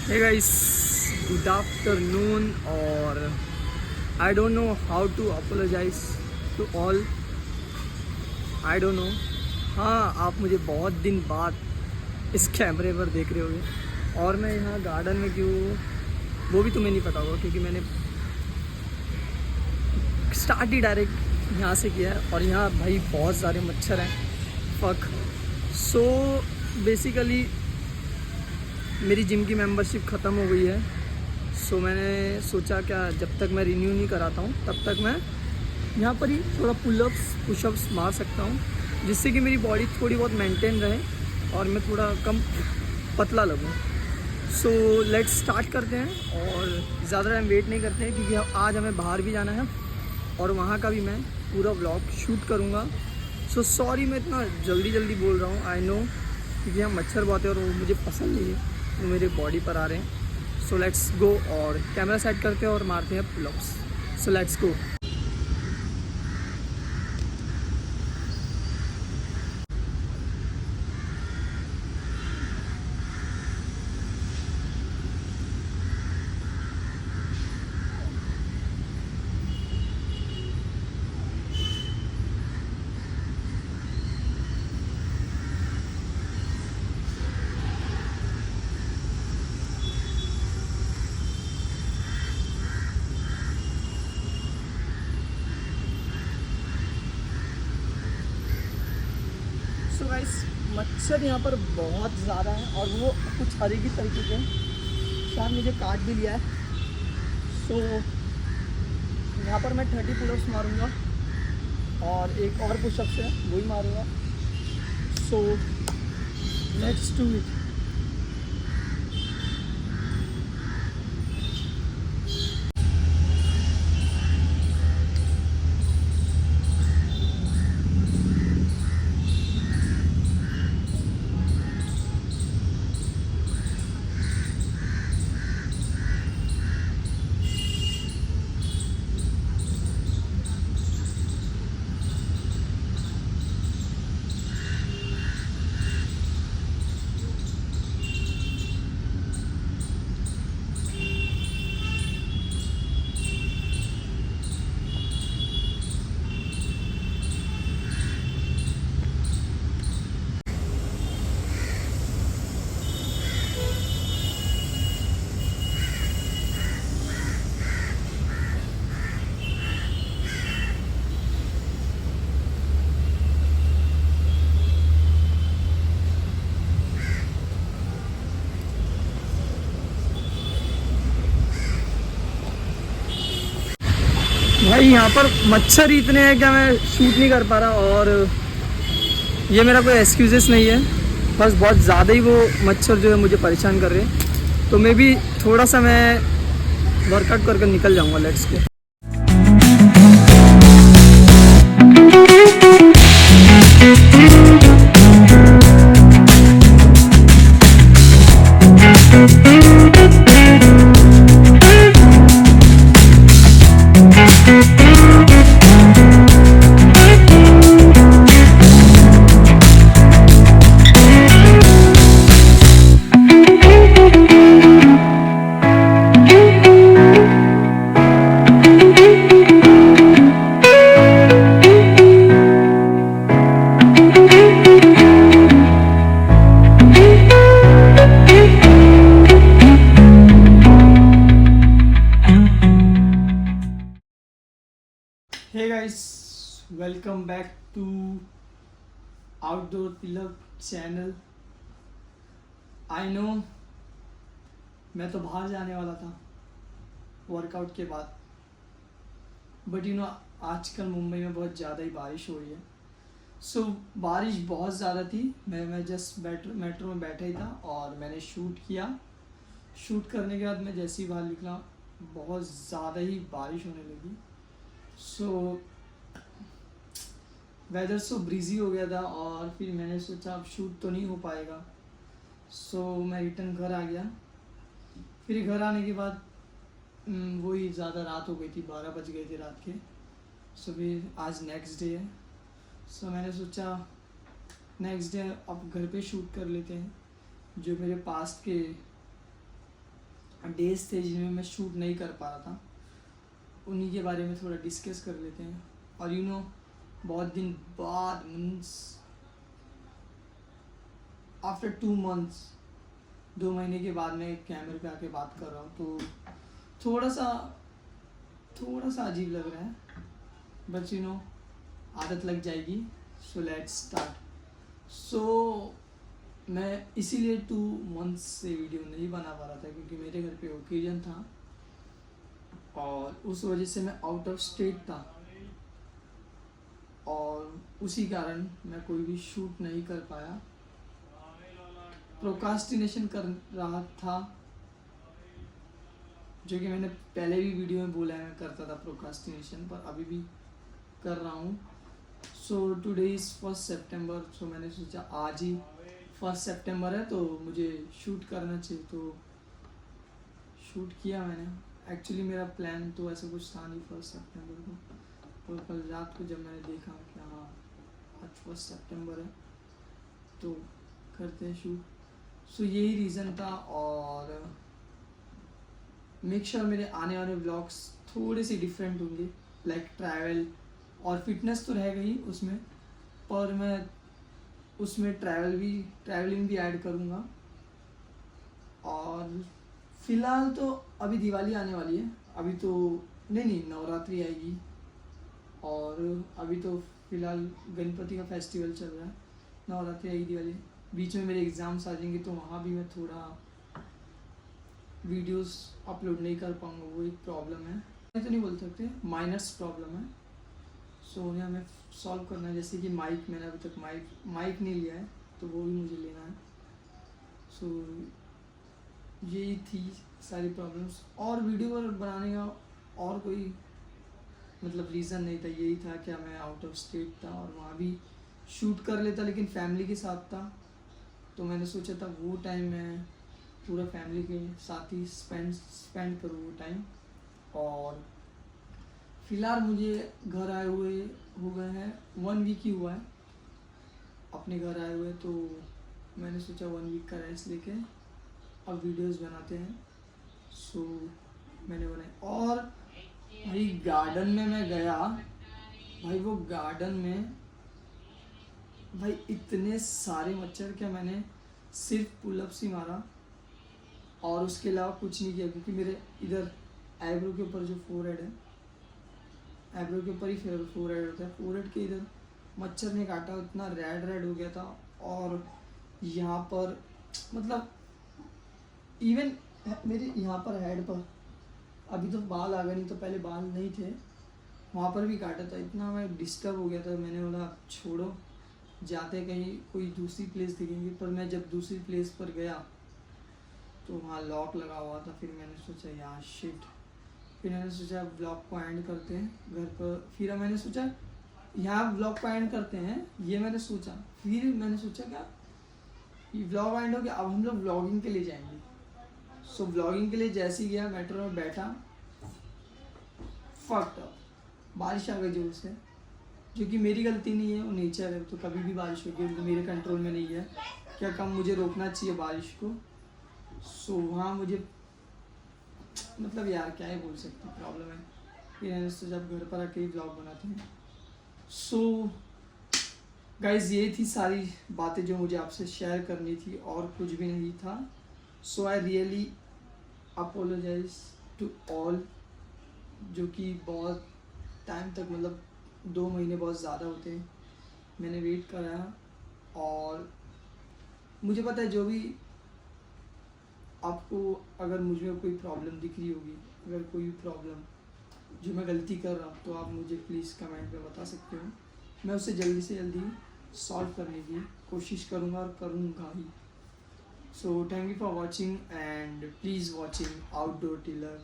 Hey guys, good afternoon. और I don't know how to apologise to all. I don't know. हाँ, आप मुझे बहुत दिन बाद इस कैमरे पर देख रहे होगे और मैं यहाँ गार्डन में क्यों, वो भी तुम्हें नहीं पता होगा क्योंकि मैंने स्टार्ट ही डायरेक्ट यहाँ से किया है। और यहाँ भाई बहुत सारे मच्छर हैं। फक। सो बेसिकली मेरी जिम की मेंबरशिप ख़त्म हो गई है। सो मैंने सोचा क्या जब तक मैं रिन्यू नहीं कराता हूँ तब तक मैं यहाँ पर ही थोड़ा पुलअप्स पुशअप्स मार सकता हूँ, जिससे कि मेरी बॉडी थोड़ी बहुत मेंटेन रहे और मैं थोड़ा कम पतला लगूँ। सो लेट्स स्टार्ट करते हैं और ज़्यादा टाइम वेट नहीं करते हैं क्योंकि आज हमें बाहर भी जाना है और वहाँ का भी मैं पूरा व्लॉग शूट करूँगा। सो सॉरी मैं इतना जल्दी बोल रहा हूँ, आई नो, क्योंकि यहाँ मच्छर बहुत है और वो मुझे पसंद नहीं है, वो मेरे बॉडी पर आ रहे हैं। सो लेट्स गो और कैमरा सेट करते हैं और मारते हैं pullups. So let's go. So guys, मच्छर यहाँ पर बहुत ज़्यादा है और वो कुछ हर एक तरीके के हैं। शायद मुझे काट भी लिया है। सो यहाँ पर मैं 30 पुलअप्स मारूंगा और एक और पुशअप्स है वही मारूंगा। So let's do it. भाई यहाँ पर मच्छर ही इतने हैं कि मैं शूट नहीं कर पा रहा और ये मेरा कोई एक्सक्यूजेस नहीं है, बस बहुत ज़्यादा ही वो मच्छर जो है मुझे परेशान कर रहे हैं। तो मैं भी थोड़ा सा मैं वर्कआउट करके निकल जाऊँगा। Let's go. Hey guys, welcome back to outdoor Tilak channel. I know मैं तो बाहर जाने वाला था वर्कआउट के बाद, बट यू नो आजकल मुंबई में बहुत ज़्यादा ही बारिश हो रही है। सो बारिश बहुत ज़्यादा थी। मैं जस्ट मेट्रो में बैठा ही था और मैंने शूट किया। शूट करने के बाद मैं जैसे ही बाहर निकला बहुत ज़्यादा ही बारिश होने लगी। सो वेदर सो ब्रीजी हो गया था और फिर मैंने सोचा अब शूट तो नहीं हो पाएगा। सो मैं रिटर्न घर आ गया। फिर घर आने के बाद वही ज़्यादा रात हो गई थी, 12 बज गए थे रात के। सो फिर आज नेक्स्ट डे है। सो मैंने सोचा नेक्स्ट डे अब घर पे शूट कर लेते हैं जो मेरे पास्ट के डेज थे जिनमें मैं शूट नहीं कर पा रहा था, उन्हीं के बारे में थोड़ा डिस्कस कर लेते हैं। और बहुत दिन बाद मीन्स आफ्टर 2 months, 2 महीने के बाद मैं कैमरे पे आके बात कर रहा हूँ, तो थोड़ा सा अजीब लग रहा है, बट आदत लग जाएगी। So let's start. सो मैं इसीलिए 2 months से वीडियो नहीं बना पा रहा था, क्योंकि मेरे घर पे ओकेजन था और उस वजह से मैं आउट ऑफ स्टेट था, और उसी कारण मैं कोई भी शूट नहीं कर पाया। प्रोकास्टिनेशन कर रहा था, जो कि मैंने पहले भी वीडियो में बोला है, मैं करता था प्रोकास्टिनेशन, पर अभी भी कर रहा हूँ। सो टुडे इज़ 1 September, सो मैंने सोचा आज ही 1 September है तो मुझे शूट करना चाहिए, तो शूट किया मैंने। एक्चुअली मेरा प्लान तो ऐसा कुछ था नहीं 1 September को, और कल रात को जब मैंने देखा कि हाँ आज 1 September है तो करते हैं शूट। सो यही रीज़न था। और मेक श्योर मेरे आने वाले व्लॉग्स थोड़े से डिफरेंट होंगे, लाइक ट्रैवल और फिटनेस तो रहेगा ही उसमें, पर मैं उसमें ट्रैवलिंग भी ऐड करूँगा। और फिलहाल तो अभी दिवाली आने वाली है, अभी तो नहीं नवरात्रि आएगी, और अभी तो फिलहाल गणपति का फेस्टिवल चल रहा है, नवरात्रि आएगी, दिवाली, बीच में मेरे एग्ज़ाम्स आ जाएंगे, तो वहाँ भी मैं थोड़ा वीडियोस अपलोड नहीं कर पाऊँगा, वो एक प्रॉब्लम है, तो नहीं बोल सकते, माइनस प्रॉब्लम है। सो उन्हें हमें सॉल्व करना है। जैसे कि माइक, मैंने अभी तक माइक नहीं लिया है, तो वो भी मुझे लेना है। सो यही थी सारी प्रॉब्लम्स, और वीडियो बनाने का और कोई मतलब रीज़न नहीं था, यही था कि मैं आउट ऑफ स्टेट था और वहाँ भी शूट कर लेता, लेकिन फैमिली के साथ था, तो मैंने सोचा था वो टाइम मैं पूरा फैमिली के साथ ही स्पेंड करूँ वो टाइम। और फिलहाल मुझे घर आए हुए हो गए हैं 1 week ही हुआ है अपने घर आए हुए, तो मैंने सोचा 1 week का रेस्ट लेके अब वीडियोस बनाते हैं। सो मैंने बनाए, और भाई गार्डन में मैं गया, भाई वो गार्डन में भाई इतने सारे मच्छर, क्या मैंने सिर्फ पुलअप्स ही मारा और उसके अलावा कुछ नहीं किया, क्योंकि मेरे इधर आईब्रो के ऊपर जो फोरहेड है, आईब्रो के ऊपर ही फोरहेड होता है, फोरहेड के इधर मच्छर ने काटा, इतना रेड हो गया था। और यहाँ पर मतलब इवन मेरे यहाँ पर हेड पर अभी तो बाल आ गए, नहीं तो पहले बाल नहीं थे, वहाँ पर भी काटा था, इतना मैं डिस्टर्ब हो गया था। मैंने बोला छोड़ो, जाते कहीं कोई दूसरी प्लेस दिखेंगी, पर मैं जब दूसरी प्लेस पर गया तो वहाँ लॉक लगा हुआ था। फिर मैंने सोचा यार शिट, फिर मैंने सोचा ब्लॉग को एंड करते हैं घर पर। फिर मैंने सोचा यहाँ ब्लॉग को एंड करते हैं, ये मैंने सोचा। फिर मैंने सोचा क्या ये ब्लॉग एंड हो गया, अब हम लोग ब्लॉगिंग के लिए जाएंगे। सो ब्लॉगिंग के लिए जैसे ही गया, मेट्रो में बैठा, फक्ड अप, बारिश आ गई जोर से, जो कि मेरी गलती नहीं है, वो नेचर है, तो कभी भी बारिश होगी, तो मेरे कंट्रोल में नहीं है। क्या कम मुझे रोकना चाहिए बारिश को। सो वहाँ मुझे मतलब यार क्या ही बोल सकते, प्रॉब्लम है। फिर मैंने सोचा जब घर पर आके ही ब्लॉग बनाते हैं। सो गाइज ये थी सारी बातें जो मुझे आपसे शेयर करनी थी, और कुछ भी नहीं था। So I really apologise to all, जो कि बहुत टाइम तक मतलब 2 महीने बहुत ज़्यादा होते हैं मैंने वेट करा। और मुझे पता है जो भी आपको, अगर मुझे कोई प्रॉब्लम दिख रही होगी, अगर कोई प्रॉब्लम जो मैं गलती कर रहा हूँ, तो आप मुझे प्लीज़ कमेंट में बता सकते हो, मैं उसे जल्दी से जल्दी सॉल्व करने की कोशिश करूँगा और करूँगा ही। So thank you for watching, and please watching outdoor tiller.